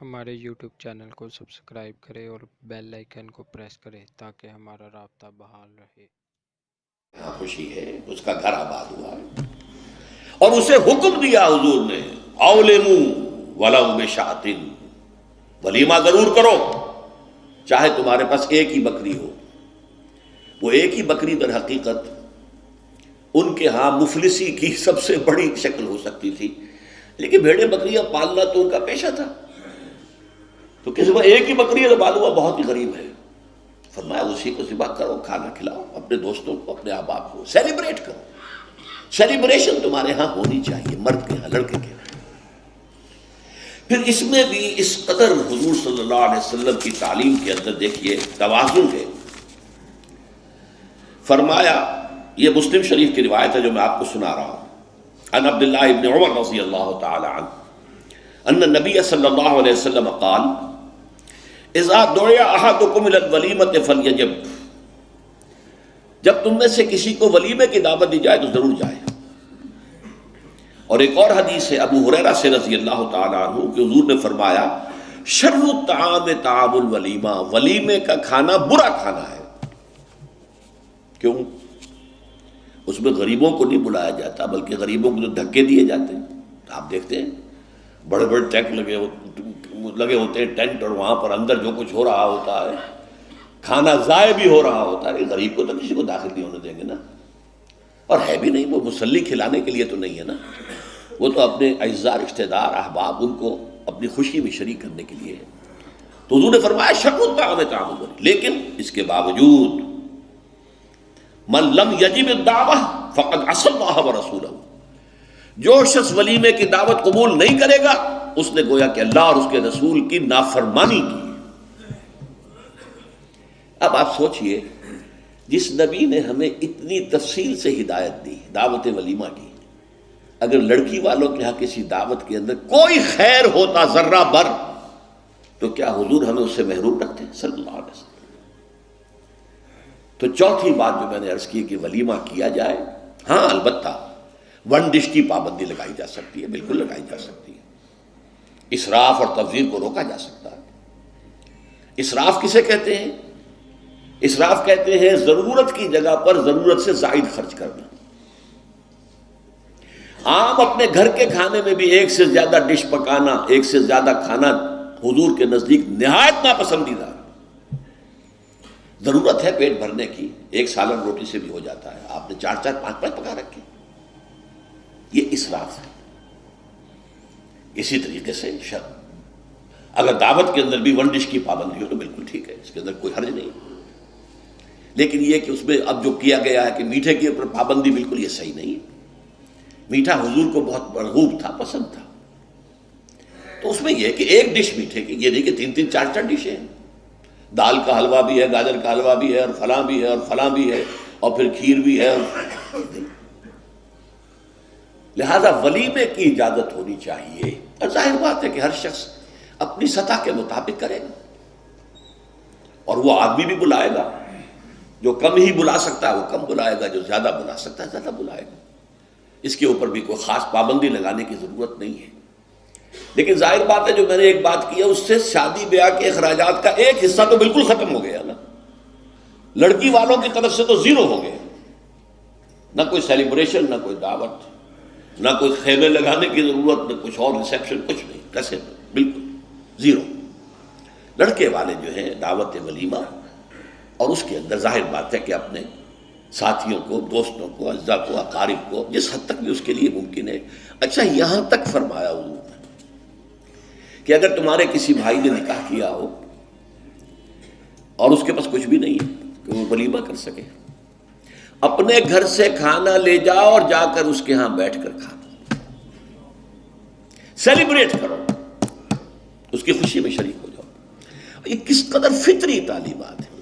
ہمارے YouTube channel کو subscribe کریں اور بیل آئیکن کو پریس کریں تاکہ ہمارا رابطہ بحال رہے۔ یہاں خوشی ہے، اس کا گھر آباد ہوا ہے اور اسے حکم دیا حضور نے اولموا ولو بشاۃ، ولیمہ ضرور کرو چاہے تمہارے پاس ایک ہی بکری ہو۔ وہ ایک ہی بکری در حقیقت ان کے ہاں مفلسی کی سب سے بڑی شکل ہو سکتی تھی، لیکن بھیڑیں بکریاں پالنا تو ان کا پیشہ تھا، تو کسی کو ایک ہی بکری ہے تو معلوم بہت ہی غریب ہے، فرمایا اسی کو ذبح کرو، کھانا کھلاؤ اپنے دوستوں کو، اپنے احباب کو، سیلیبریٹ کرو۔ سیلیبریشن تمہارے ہاں ہونی چاہیے، مرد کے ہاں، لڑکے کے ہاں۔ پھر اس میں بھی اس قدر حضور صلی اللہ علیہ وسلم کی تعلیم کے اندر دیکھیے توازن ہے۔ فرمایا، یہ مسلم شریف کی روایت ہے جو میں آپ کو سنا رہا ہوں، عن عبداللہ ابن عمر رضی اللہ تعالی عنہ ان النبی صلی اللہ علیہ وسلم قال اذا دعی احدکم الی الولیمۃ فلیجب، جب تم میں سے کسی کو ولیمے کی دعوت دی جائے تو ضرور جائے۔ اور ایک اور حدیث ہے ابو ہریرہ سے رضی اللہ تعالی عنہ کہ حضور نے فرمایا شر الطعام طعام الولیمہ، ولیمے کا کھانا برا کھانا ہے۔ کیوں؟ اس میں غریبوں کو نہیں بلایا جاتا بلکہ غریبوں کو تو دھکے دیے جاتے ہیں۔ آپ دیکھتے ہیں بڑے بڑے ٹینٹ لگے ہوتے ہیں ٹینٹ، اور وہاں پر اندر جو کچھ ہو رہا ہوتا ہے، کھانا ضائع بھی ہو رہا ہوتا ہے، غریب کو تو کسی کو داخل نہیں ہونے دیں گے نا، اور ہے بھی نہیں، وہ مسلی کھلانے کے لیے تو نہیں ہے نا، وہ تو اپنے اعزاء رشتہ دار احباب ان کو اپنی خوشی میں شریک کرنے کے لیے ہے۔ تو حضور نے فرمایا شر الطعام طعام الولیمہ، لیکن اس کے باوجود من لم یجب الدعوہ فقد عصى اللہ ورسولہ، جو شخص ولیمے کی دعوت قبول نہیں کرے گا اس نے گویا کہ اللہ اور اس کے رسول کی نافرمانی کی۔ اب آپ سوچئے، جس نبی نے ہمیں اتنی تفصیل سے ہدایت دی دعوت ولیمہ کی، اگر لڑکی والوں کے ہاں کسی دعوت کے اندر کوئی خیر ہوتا ذرہ بر تو کیا حضور ہمیں اس سے محروم رکھتے ہیں صلی اللہ علیہ وسلم؟ تو چوتھی بات جو میں نے عرض کی کہ ولیمہ کیا جائے، ہاں البتہ ون ڈش کی پابندی لگائی جا سکتی ہے، بالکل لگائی جا سکتی ہے، اسراف اور تبذیر کو روکا جا سکتا ہے۔ اسراف کسے کہتے ہیں؟ اسراف کہتے ہیں ضرورت کی جگہ پر ضرورت سے زائد خرچ کرنا۔ عام اپنے گھر کے کھانے میں بھی ایک سے زیادہ ڈش پکانا، ایک سے زیادہ کھانا حضور کے نزدیک نہایت ناپسندیدہ۔ ضرورت ہے پیٹ بھرنے کی، ایک سالن روٹی سے بھی ہو جاتا ہے، آپ نے 4 5 پکا رکھے، یہ اسراف ہے۔ اسی طریقے سے شرم، اگر دعوت کے اندر بھی ون ڈش کی پابندی ہو تو بالکل ٹھیک ہے، اس کے اندر کوئی حرج نہیں، لیکن یہ کہ اس میں اب جو کیا گیا ہے کہ میٹھے کے اوپر پابندی، بالکل یہ صحیح نہیں ہے۔ میٹھا حضور کو بہت مرغوب تھا، پسند تھا، تو اس میں یہ کہ ایک ڈش میٹھے کی، یہ نہیں کہ 3 4 ڈشیں ہیں، دال کا حلوہ بھی ہے، گاجر کا حلوہ بھی ہے، اور فلاں بھی ہے، اور فلاں بھی ہے، اور پھر کھیر بھی ہے، لہذا ولیمے کی اجازت ہونی چاہیے۔ اور ظاہر بات ہے کہ ہر شخص اپنی سطح کے مطابق کرے گا، اور وہ آدمی بھی بلائے گا، جو کم ہی بلا سکتا ہے وہ کم بلائے گا، جو زیادہ بلا سکتا ہے زیادہ بلائے گا۔ اس کے اوپر بھی کوئی خاص پابندی لگانے کی ضرورت نہیں ہے، لیکن ظاہر بات ہے جو میں نے ایک بات کی ہے اس سے شادی بیاہ کے اخراجات کا ایک حصہ تو بالکل ختم ہو گیا نا، لڑکی والوں کی طرف سے تو زیرو ہو گئے، نہ کوئی سیلیبریشن، نہ کوئی دعوت، نہ کوئی خیمے لگانے کی ضرورت، نہ کچھ اور ریسیپشن، کچھ نہیں، کیسے بالکل زیرو۔ لڑکے والے جو ہیں دعوت ولیمہ، اور اس کے اندر ظاہر بات ہے کہ اپنے ساتھیوں کو، دوستوں کو، اعزاء کو، اقارب کو جس حد تک بھی اس کے لیے ممکن ہے۔ اچھا، یہاں تک فرمایا حضور نے کہ اگر تمہارے کسی بھائی نے نکاح کیا ہو اور اس کے پاس کچھ بھی نہیں ہے کہ وہ ولیمہ کر سکے، اپنے گھر سے کھانا لے جاؤ اور جا کر اس کے ہاں بیٹھ کر کھانا، سیلیبریٹ کرو، اس کی خوشی میں شریک ہو جاؤ۔ یہ کس قدر فطری تعلیمات ہیں۔